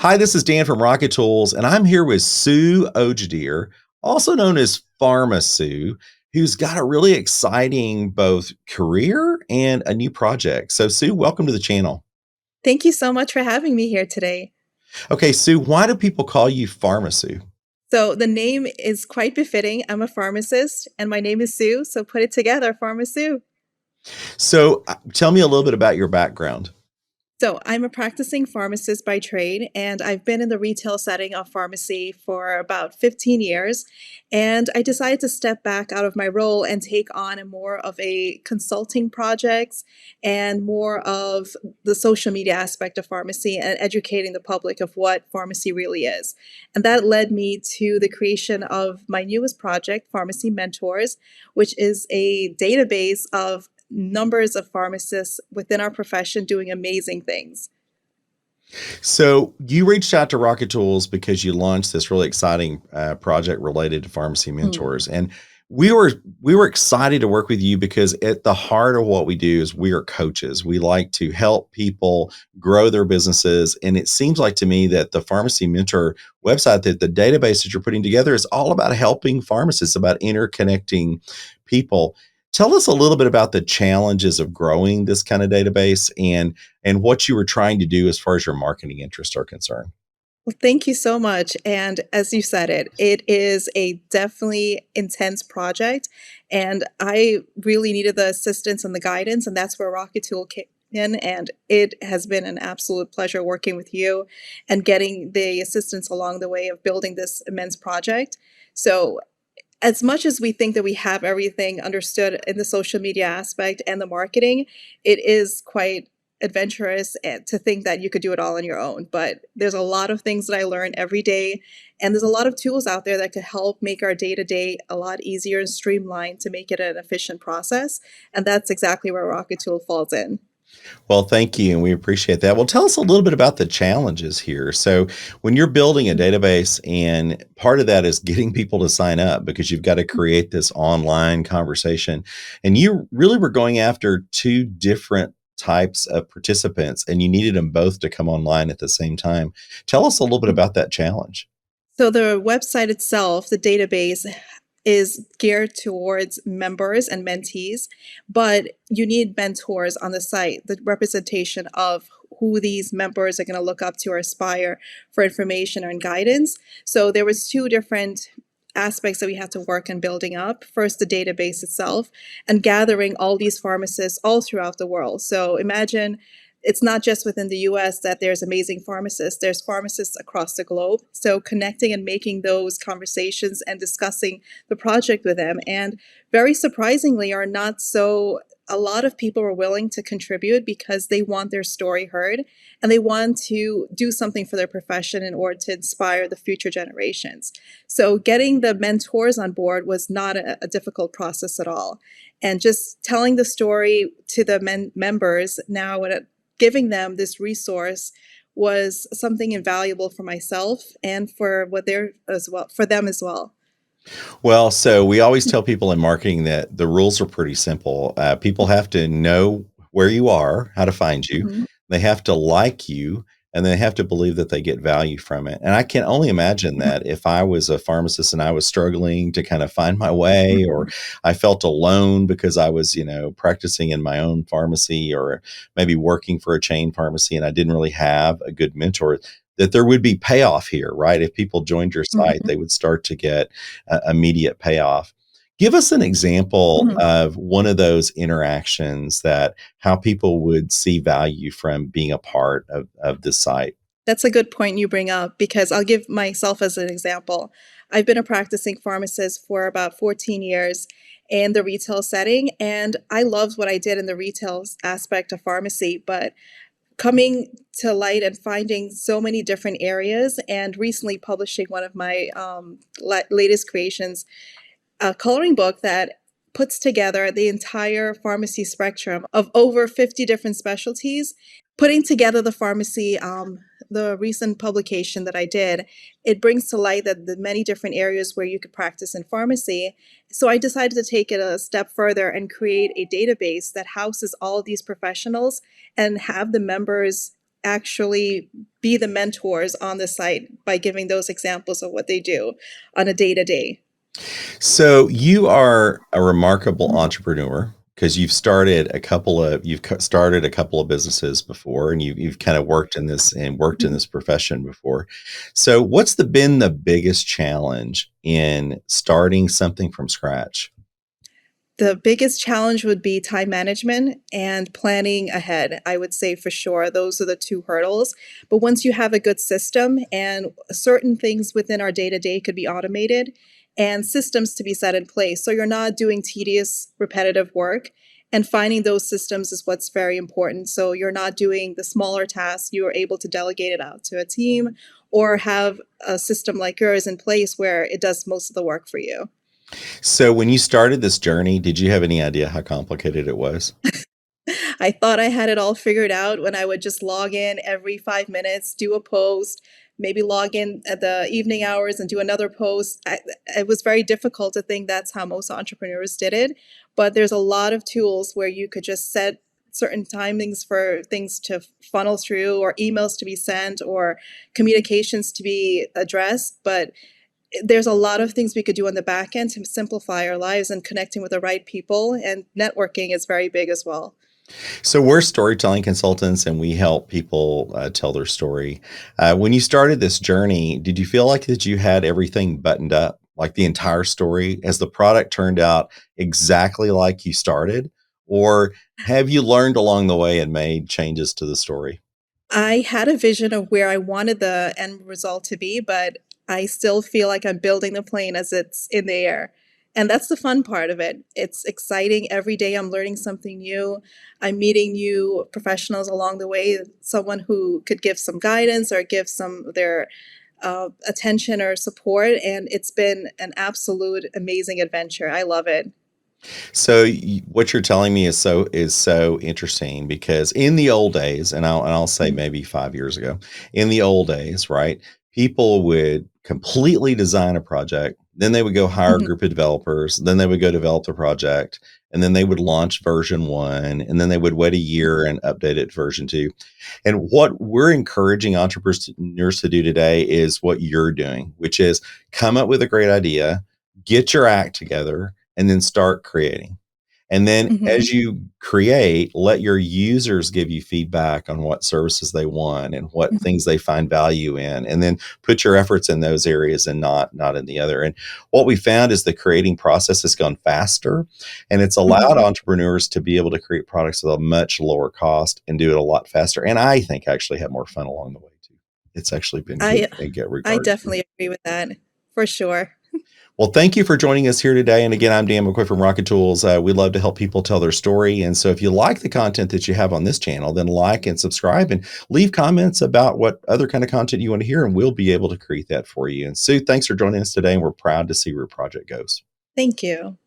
Hi, this is Dan from Rocket Tools, and I'm here with Sue Oer, also known as PharmaSue, who's got a really exciting both career and a new project. So, Sue, welcome to the channel. Thank you so much for having me here today. Okay, Sue, why do people call you PharmaSue? So the name is quite befitting. I'm a pharmacist and my name is Sue, so put it together, PharmaSue. So, tell me a little bit about your background. So I'm a practicing pharmacist by trade, and I've been in the retail setting of pharmacy for about 15 years. And I decided to step back out of my role and take on a more of a consulting projects and more of the social media aspect of pharmacy and educating the public of what pharmacy really is. And that led me to the creation of my newest project, Pharmacy Mentors, which is a database of numbers of pharmacists within our profession doing amazing things. So, you reached out to Rocket Tools because you launched this really exciting project related to pharmacy Mm. mentors, and we were excited to work with you because at the heart of what we do is we are coaches. We like to help people grow their businesses, and it seems like to me that the Pharmacy Mentor website, that the database that you're putting together, is all about helping pharmacists, about interconnecting people. Tell us a little bit about the challenges of growing this kind of database and what you were trying to do as far as your marketing interests are concerned. Well, thank you so much. And as you said it is a definitely intense project. And I really needed the assistance and the guidance, and that's where Rocket Tool came in. And it has been an absolute pleasure working with you and getting the assistance along the way of building this immense project. So as much as we think that we have everything understood in the social media aspect and the marketing, it is quite adventurous to think that you could do it all on your own. But there's a lot of things that I learn every day, and there's a lot of tools out there that could help make our day to day a lot easier and streamlined to make it an efficient process. And that's exactly where Rocket Tool falls in. Well, thank you, and we appreciate that. Well, tell us a little bit about the challenges here. So, when you're building a database, and part of that is getting people to sign up because you've got to create this online conversation, and you really were going after two different types of participants, and you needed them both to come online at the same time. Tell us a little bit about that challenge. So the website itself, the database, is geared towards members and mentees, but you need mentors on the site, the representation of who these members are going to look up to or aspire for information and guidance. So there was two different aspects that we had to work on building up. First, the database itself and gathering all these pharmacists all throughout the world. So imagine it's not just within the US that there's amazing pharmacists, there's pharmacists across the globe. So connecting and making those conversations and discussing the project with them. And very surprisingly, are not so a lot of people are willing to contribute because they want their story heard and they want to do something for their profession in order to inspire the future generations. So getting the mentors on board was not a difficult process at all. And just telling the story to the members now, giving them this resource was something invaluable for myself and for what they're as well for them as well. Well, so we always tell people in marketing that the rules are pretty simple. People have to know where you are, how to find you. Mhm. They have to like you, and they have to believe that they get value from it. And I can only imagine that if I was a pharmacist and I was struggling to kind of find my way, or Mhm. I felt alone because I was, practicing in my own pharmacy or maybe working for a chain pharmacy and I didn't really have a good mentor, that there would be payoff here, right? If people joined your site, Mhm. they would start to get immediate payoff. Give us an example Mhm. of one of those interactions, that how people would see value from being a part of this site. That's a good point you bring up because I'll give myself as an example. I've been a practicing pharmacist for about 14 years in the retail setting, and I loved what I did in the retail aspect of pharmacy, but coming to light and finding so many different areas and recently publishing one of my latest creations, a coloring book that puts together the entire pharmacy spectrum of over 50 different specialties. Putting together the pharmacy, the recent publication that I did, it brings to light that the many different areas where you could practice in pharmacy. So I decided to take it a step further and create a database that houses all of these professionals and have the members actually be the mentors on the site by giving those examples of what they do on a day to day. So you are a remarkable entrepreneur because started a couple of businesses before, and you've kind of worked in this profession before. So been the biggest challenge in starting something from scratch? The biggest challenge would be time management and planning ahead. I would say for sure those are the two hurdles. But once you have a good system and certain things within our day to day could be automated and systems to be set in place. So you're not doing tedious, repetitive work. And finding those systems is what's very important. So you're not doing the smaller tasks, you are able to delegate it out to a team or have a system like yours in place where it does most of the work for you. So when you started this journey, did you have any idea how complicated it was? I thought I had it all figured out when I would just log in every 5 minutes, do a post, maybe log in at the evening hours and do another post. It was very difficult to think that's how most entrepreneurs did it. But there's a lot of tools where you could just set certain timings for things to funnel through, or emails to be sent, or communications to be addressed. But there's a lot of things we could do on the back end to simplify our lives, and connecting with the right people and networking is very big as well. So we're storytelling consultants, and we help people tell their story. When you started this journey, did you feel like that you had everything buttoned up, like the entire story? Has the product turned out exactly like you started, or have you learned along the way and made changes to the story? I had a vision of where I wanted the end result to be, but I still feel like I'm building the plane as it's in the air. And that's the fun part of it. It's exciting. Every day I'm learning something new. I'm meeting new professionals along the way, someone who could give some guidance or give some of their attention or support. And it's been an absolute amazing adventure. I love it. So what you're telling me is so interesting because in the old days, and I'll say Mhm, maybe 5 years ago, in the old days, right? People would completely design a project, then they would go hire a mhm, group of developers, then they would go develop the project, and then they would launch version one, and then they would wait a year and update it to version two. And what we're encouraging entrepreneurs to do today is what you're doing, which is come up with a great idea, get your act together, and then start creating. And then mhm, as you create, let your users give you feedback on what services they want and what mhm, things they find value in, and then put your efforts in those areas and not in the other. And what we found is the creating process has gone faster, and it's allowed mhm. entrepreneurs to be able to create products at a much lower cost and do it a lot faster. And I think actually have more fun along the way too. It's actually been good I in get I regard to. definitely agree with that for sure. Well, thank you for joining us here today. And again, I'm Dan McCoy from Rocket Tools. We love to help people tell their story. And so if you like the content that you have on this channel, then like and subscribe and leave comments about what other kind of content you want to hear, and we'll be able to create that for you. And Sue, thanks for joining us today. And we're proud to see where your project goes. Thank you.